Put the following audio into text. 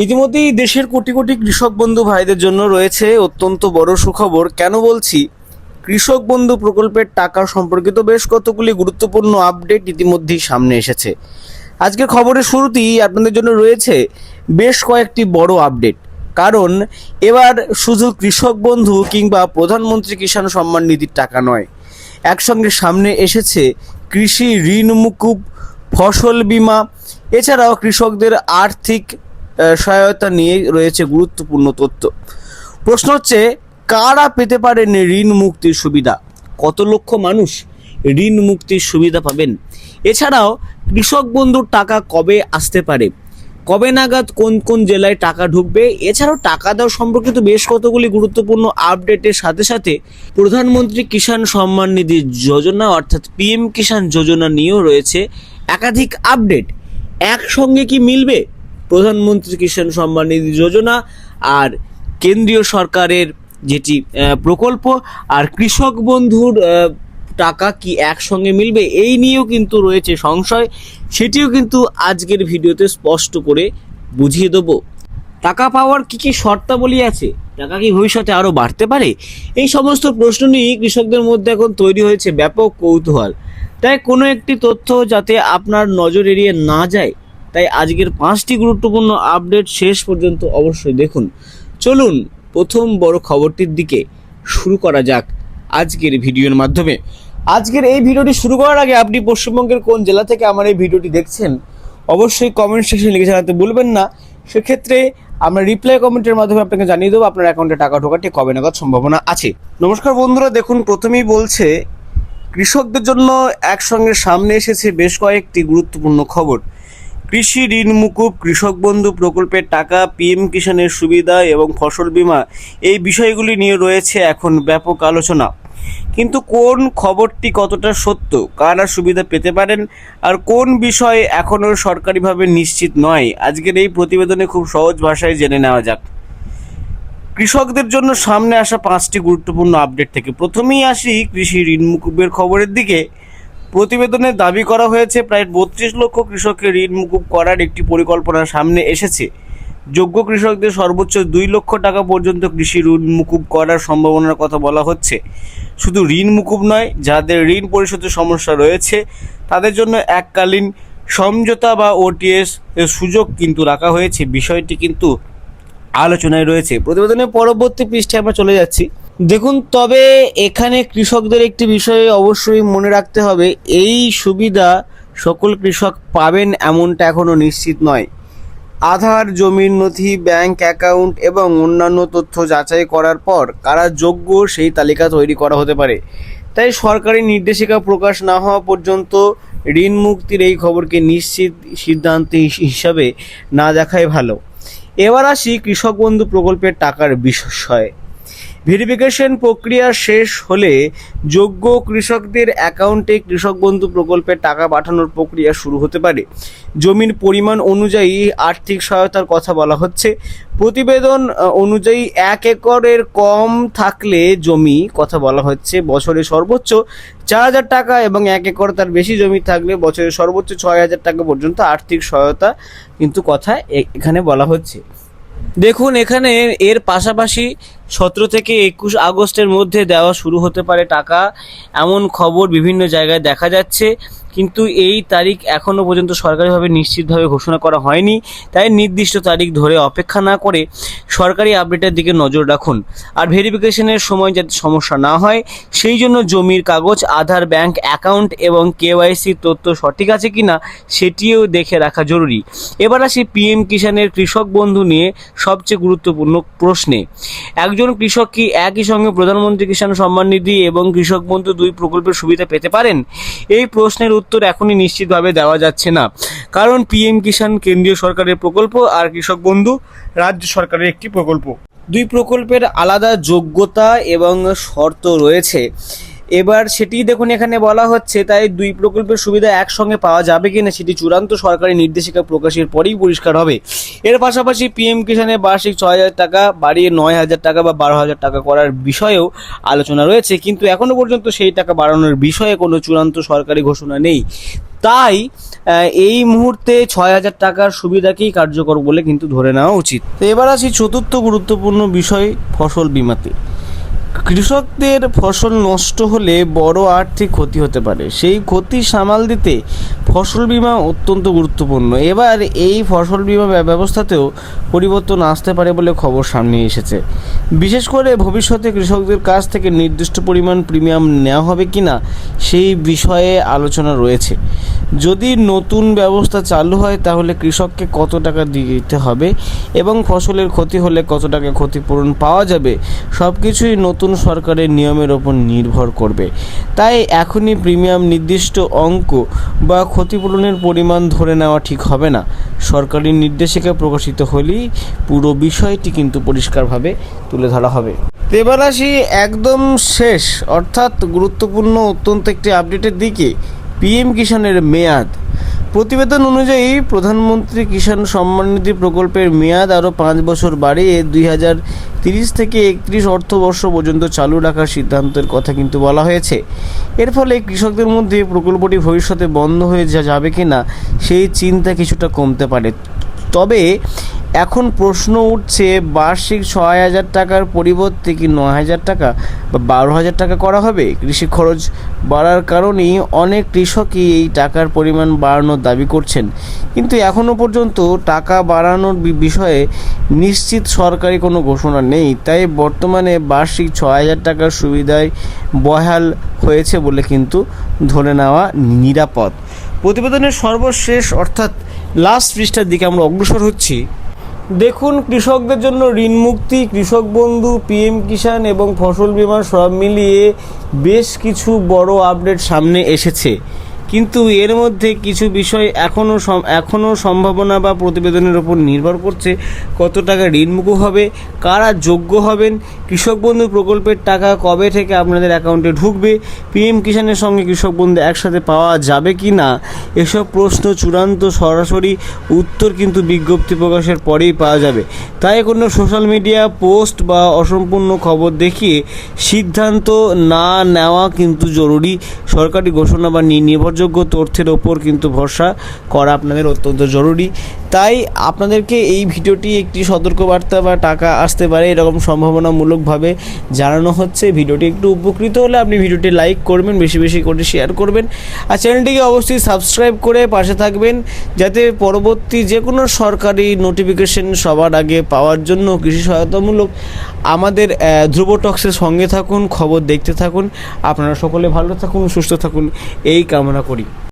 ইতিমধ্যেই দেশের কোটি কোটি কৃষক বন্ধু ভাইদের জন্য রয়েছে অত্যন্ত বড় সুখবর। কেন বলছি? কৃষক বন্ধু প্রকল্পের টাকা সম্পর্কিত বেশ কতগুলি গুরুত্বপূর্ণ আপডেট ইতিমধ্যেই সামনে এসেছে। আজকের খবরের শুরুতেই আপনাদের জন্য রয়েছে বেশ কয়েকটি বড় আপডেট। কারণ এবার শুধু কৃষক বন্ধু কিংবা প্রধানমন্ত্রী কিষাণ সম্মান নিধির টাকা নয়, একসঙ্গে সামনে এসেছে কৃষি ঋণ মুকুব, ফসল বীমা, এছাড়াও কৃষকদের আর্থিক সহায়তা নিয়ে রয়েছে গুরুত্বপূর্ণ তথ্য। প্রশ্ন হচ্ছে, কারা পেতে পারেন ঋণ মুক্তির সুবিধা? কত লক্ষ মানুষ ঋণ মুক্তির সুবিধা পাবেন? এছাড়াও কৃষক বন্ধুর টাকা কবে আসতে পারে, কবে নাগাদ কোন কোন জেলায় টাকা ঢুকবে, এছাড়াও টাকা দেওয়া সম্পর্কিত বেশ কতগুলি গুরুত্বপূর্ণ আপডেটের সাথে সাথে প্রধানমন্ত্রী কিষাণ সম্মান নিধি যোজনা অর্থাৎ পিএম কিষাণ যোজনা নিয়েও রয়েছে একাধিক আপডেট। একসঙ্গে কি মিলবে প্রধানমন্ত্রী কিষাণ সম্মান নিধি যোজনা আর কেন্দ্রীয় সরকারের যেটি প্রকল্প, আর কৃষক বন্ধুর টাকা কি একসঙ্গে মিলবে? এই নিয়েও কিন্তু রয়েছে সংশয়, সেটিও কিন্তু আজকের ভিডিওতে স্পষ্ট করে বুঝিয়ে দেবো। টাকা পাওয়ার কি কি শর্তাবলী আছে, টাকা কি ভবিষ্যতে আরও বাড়তে পারে, এই সমস্ত প্রশ্ন নিয়ে কৃষকদের মধ্যে এখন তৈরি হয়েছে ব্যাপক কৌতূহল। তাই কোনো একটি তথ্য যাতে আপনার নজর এড়িয়ে না যায়, তাই আজকের 5টি গুরুত্বপূর্ণ আপডেট শেষ পর্যন্ত অবশ্যই দেখুন। চলুন প্রথম বড় খবরটির দিকে শুরু করা যাক আজকের ভিডিওর মাধ্যমে। আজকের এই ভিডিওটি শুরু করার আগে আপনি পশ্চিমবঙ্গের কোন জেলা থেকে আমার এই ভিডিওটি দেখছেন অবশ্যই কমেন্ট সেকশনে লিখে জানাতে ভুলবেন না। সেক্ষেত্রে আমরা রিপ্লাই কমেন্টের মাধ্যমে আপনাকে জানিয়ে দেবো আপনার অ্যাকাউন্টে টাকা ঢোকাটি কবে নাগাদ সম্ভাবনা আছে। নমস্কার বন্ধুরা, দেখুন প্রথমেই বলছে কৃষকদের জন্য একসঙ্গে সামনে এসেছে বেশ কয়েকটি গুরুত্বপূর্ণ খবর। কৃষি ঋণ মুকুব, কৃষক বন্ধু প্রকল্পের টাকা, পিএম কিষাণের সুবিধা এবং ফসল বীমা, এই বিষয়গুলি নিয়ে রয়েছে এখন ব্যাপক আলোচনা। কিন্তু কোন খবরটি কতটা সত্য, কারা সুবিধা পেতে পারেন, আর কোন বিষয় এখনও সরকারিভাবে নিশ্চিত নয়, আজকের এই প্রতিবেদনে খুব সহজ ভাষায় জেনে নেওয়া যাক। কৃষকদের জন্য সামনে আসা 5টি গুরুত্বপূর্ণ আপডেট থেকে প্রথমেই আসি কৃষি ঋণ মুকুবের খবরের দিকে। প্রতিবেদনে দাবি করা হয়েছে প্রায় 32 লক্ষ কৃষককে ঋণ মুকুব করার একটি পরিকল্পনা সামনে এসেছে। যোগ্য কৃষকদের সর্বোচ্চ 2 লক্ষ টাকা পর্যন্ত কৃষি ঋণ মুকুব করার সম্ভাবনার কথা বলা হচ্ছে। শুধু ঋণ মুকুব নয়, যাদের ঋণ পরিশোধের সমস্যা রয়েছে তাদের জন্য এককালীন সমঝোতা বা ওটিএস এর সুযোগ কিন্তু রাখা হয়েছে। বিষয়টি কিন্তু আলোচনায় রয়েছে। প্রতিবেদনের পরবর্তী পৃষ্ঠায় আমরা চলে যাচ্ছি। দেখুন, তবে এখানে কৃষকদের একটি বিষয়ে অবশ্যই মনে রাখতে হবে, এই সুবিধা সকল কৃষক পাবেন এমনটা এখনও নিশ্চিত নয়। আধার, জমির নথি, ব্যাংক অ্যাকাউন্ট এবং অন্যান্য তথ্য যাচাই করার পর কারা যোগ্য সেই তালিকা তৈরি করা হতে পারে। তাই সরকারি নির্দেশিকা প্রকাশ না হওয়া পর্যন্ত ঋণ মুক্তির এই খবরকে নিশ্চিত সিদ্ধান্ত হিসাবে না দেখাই ভালো। এবার আসি কৃষক বন্ধু প্রকল্পের টাকার বিষয়ে। ভেরিফিকেশন প্রক্রিয়া শেষ হলে যোগ্য কৃষকদের অ্যাকাউন্টে কৃষক বন্ধু প্রকল্পের টাকা পাঠানোর প্রক্রিয়া শুরু হতে পারে। জমির পরিমাণ অনুযায়ী আর্থিক সহায়তার কথা বলা হচ্ছে। প্রতিবেদন অনুযায়ী 1 একরের কম থাকলে জমি কথা বলা হচ্ছে বছরে সর্বোচ্চ 4,000 টাকা এবং 1 একর তার বেশি জমি থাকলে বছরে সর্বোচ্চ 6,000 টাকা পর্যন্ত আর্থিক সহায়তা কিন্তু কথা এখানে বলা হচ্ছে। দেখুন, এখানে এর পাশাপাশি 17 থেকে 21 আগস্টের মধ্যে দেওয়া শুরু হতে পারে টাকা, এমন খবর বিভিন্ন জায়গায় দেখা যাচ্ছে। কিন্তু এই তারিখ এখনও পর্যন্ত সরকারিভাবে নিশ্চিতভাবে ঘোষণা করা হয়নি। তাই নির্দিষ্ট তারিখ ধরে অপেক্ষা না করে সরকারি আপডেটের দিকে নজর রাখুন। আর ভেরিফিকেশনের সময় যাতে সমস্যা না হয় সেই জন্য জমির কাগজ, আধার, ব্যাংক অ্যাকাউন্ট এবং কেওয়াইসি তথ্য সঠিক আছে কিনা সেটিও দেখে রাখা জরুরি। এবার আসি পিএম কিষাণের কৃষক বন্ধু নিয়ে সবচেয়ে গুরুত্বপূর্ণ প্রশ্নে। একজন কৃষক কি একই সঙ্গে প্রধানমন্ত্রী কিষাণ সম্মান নিধি এবং কৃষক বন্ধু 2 প্রকল্পের সুবিধা পেতে পারেন? এই প্রশ্নের উত্তর এখনই নিশ্চিতভাবে দেওয়া যাচ্ছে না, কারণ পিএম কিষাণ কেন্দ্রীয় সরকারের প্রকল্প আর কৃষক বন্ধু রাজ্য সরকারের একটি প্রকল্প। 2 প্রকল্পের আলাদা যোগ্যতা এবং শর্ত রয়েছে। এবার সেটি দেখুন এখানে বলা হচ্ছে। তাই 2 প্রকল্পের সুবিধা একসঙ্গে পাওয়া যাবে কিনা সেটি চূড়ান্ত সরকারি নির্দেশিকা প্রকাশের পরেই পরিষ্কার হবে। এর পাশাপাশি পিএম কিষাণে বার্ষিক 6,000 টাকা বাড়িয়ে 9,000 টাকা বা 12,000 টাকা করার বিষয়েও আলোচনা রয়েছে, কিন্তু এখনও পর্যন্ত সেই টাকা বাড়ানোর বিষয়ে কোনো চূড়ান্ত সরকারি ঘোষণা নেই। তাই এই মুহূর্তে 6,000 টাকার সুবিধাকেই কার্যকর বলে কিন্তু ধরে নেওয়া উচিত। তো এবার আসি চতুর্থ গুরুত্বপূর্ণ বিষয়, ফসল বিমাতে। কৃষকদের ফসল নষ্ট হলে বড় আর্থিক ক্ষতি হতে পারে, সেই ক্ষতি সামাল দিতে ফসল বীমা অত্যন্ত গুরুত্বপূর্ণ। এবার এই ফসল বীমা ব্যবস্থাতেও পরিবর্তন আসতে পারে বলে খবর সামনে এসেছে। বিশেষ করে ভবিষ্যতে কৃষকদের কাছ থেকে নির্দিষ্ট পরিমাণ প্রিমিয়াম নেওয়া হবে কিনা সেই বিষয়ে আলোচনা রয়েছে। যদি নতুন ব্যবস্থা চালু হয় তাহলে কৃষককে কত টাকা দিতে হবে এবং ফসলের ক্ষতি হলে কত টাকা ক্ষতিপূরণ পাওয়া যাবে, সব কিছুই নতুন সরকারের নিয়মের ওপর নির্ভর করবে। তাই এখনই প্রিমিয়াম নির্দিষ্ট অঙ্ক বা ক্ষতিপূরণের পরিমাণ ধরে নেওয়া ঠিক হবে না। সরকারি নির্দেশিকা প্রকাশিত হলেই পুরো বিষয়টি কিন্তু পরিষ্কারভাবে তুলে ধরা হবে। এবার আসি একদম শেষ অর্থাৎ গুরুত্বপূর্ণ অত্যন্ত একটি আপডেটের দিকে, পিএম কিষাণের মেয়াদ। প্রতিবেদন অনুযায়ী প্রধানমন্ত্রী কিষাণ সম্মান নিধি প্রকল্পের মেয়াদ আরও 5 বছর বাড়িয়ে 2030 থেকে 31 অর্থবর্ষ পর্যন্ত চালু রাখার সিদ্ধান্তের কথা কিন্তু বলা হয়েছে। এর ফলে কৃষকদের মধ্যে প্রকল্পটি ভবিষ্যতে বন্ধ হয়ে যাবে কিনা সেই চিন্তা কিছুটা কমতে পারে। তবে এখন প্রশ্ন উঠছে, বার্ষিক 6,000 টাকার পরিবর্তে কি 9,000 টাকা বা 12,000 টাকা করা হবে? কৃষি খরচ বাড়ার কারণেই অনেক কৃষকই এই টাকার পরিমাণ বাড়ানোর দাবি করছেন, কিন্তু এখনও পর্যন্ত টাকা বাড়ানোর বিষয়ে নিশ্চিত সরকারি কোনো ঘোষণা নেই। তাই বর্তমানে বার্ষিক 6,000 টাকার সুবিধায় বহাল হয়েছে বলে কিন্তু ধরে নেওয়া নিরাপদ। প্রতিবেদনের সর্বশেষ অর্থাৎ লাস্ট পৃষ্ঠার দিকে আমরা অগ্রসর হচ্ছি। দেখুন, কৃষকদের জন্য ঋণ মুক্তি, কৃষক বন্ধু, পিএম কিষাণ এবং ফসল বীমা সব মিলিয়ে বেশ কিছু বড় আপডেট সামনে এসেছে, কিন্তু এর মধ্যে কিছু বিষয় এখনও সম্ভাবনা বা প্রতিবেদনের উপর নির্ভর করছে। কত টাকা ঋণমুক্ত হবে, কারা যোগ্য হবেন, কৃষক বন্ধু প্রকল্পের টাকা কবে থেকে আপনাদের অ্যাকাউন্টে ঢুকবে, পিএম কিষাণের সঙ্গে কৃষক বন্ধু একসাথে পাওয়া যাবে কি না, এসব প্রশ্ন চূড়ান্ত সরাসরি উত্তর কিন্তু বিজ্ঞপ্তি প্রকাশের পরেই পাওয়া যাবে। তাই কোনো সোশ্যাল মিডিয়া পোস্ট বা অসম্পূর্ণ খবর দেখিয়ে সিদ্ধান্ত না নেওয়া কিন্তু জরুরি। সরকারি ঘোষণা বা নির্ভরযোগ্য তথ্যের ওপর কিন্তু ভরসা করা আপনাদের অত্যন্ত জরুরি। তাই আপনাদেরকে এই ভিডিওটি একটি সতর্কবার্তা বা টাকা আসতে পারে এরকম সম্ভাবনামূলকভাবে জানানো হচ্ছে। ভিডিওটি একটু উপকৃত হলে আপনি ভিডিওটি লাইক করবেন, বেশি বেশি করে শেয়ার করবেন, আর চ্যানেলটিকে অবশ্যই সাবস্ক্রাইব করে পাশে থাকবেন, যাতে পরবর্তী যে কোনো সরকারি নোটিফিকেশন সবার আগে পাওয়ার জন্য কৃষি সহায়তামূলক আমাদের ধ্রুব টক্সের সঙ্গে থাকুন, খবর দেখতে থাকুন। আপনারা সকলে ভালো থাকুন, সুস্থ থাকুন, এই কামনা করি।